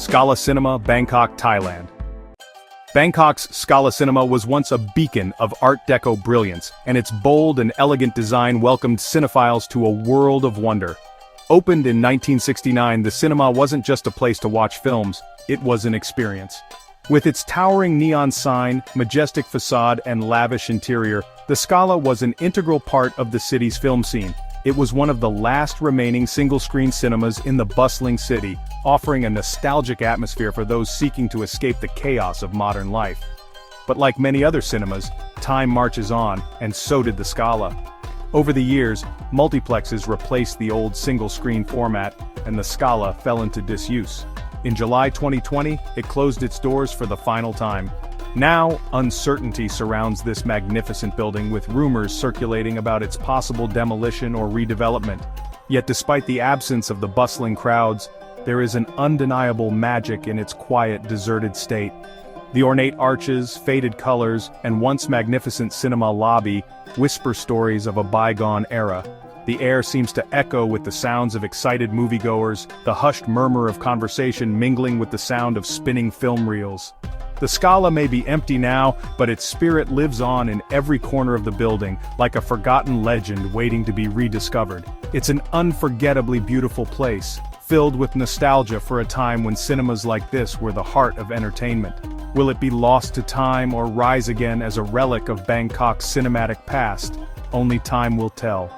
Scala Cinema, Bangkok, Thailand. Bangkok's Scala Cinema was once a beacon of Art Deco brilliance, and its bold and elegant design welcomed cinephiles to a world of wonder. Opened in 1969, the cinema wasn't just a place to watch films, it was an experience. With its towering neon sign, majestic facade, and lavish interior, the Scala was an integral part of the city's film scene. It was one of the last remaining single-screen cinemas in the bustling city, offering a nostalgic atmosphere for those seeking to escape the chaos of modern life. But like many other cinemas, time marches on, and so did the Scala. Over the years, multiplexes replaced the old single-screen format, and the Scala fell into disuse. In July 2020, it closed its doors for the final time. Now, uncertainty surrounds this magnificent building, with rumors circulating about its possible demolition or redevelopment. Yet despite the absence of the bustling crowds, there is an undeniable magic in its quiet, deserted state. The ornate arches, faded colors, and once magnificent cinema lobby whisper stories of a bygone era. The air seems to echo with the sounds of excited moviegoers, the hushed murmur of conversation mingling with the sound of spinning film reels. The Scala may be empty now, but its spirit lives on in every corner of the building, like a forgotten legend waiting to be rediscovered. It's an unforgettably beautiful place, filled with nostalgia for a time when cinemas like this were the heart of entertainment. Will it be lost to time or rise again as a relic of Bangkok's cinematic past? Only time will tell.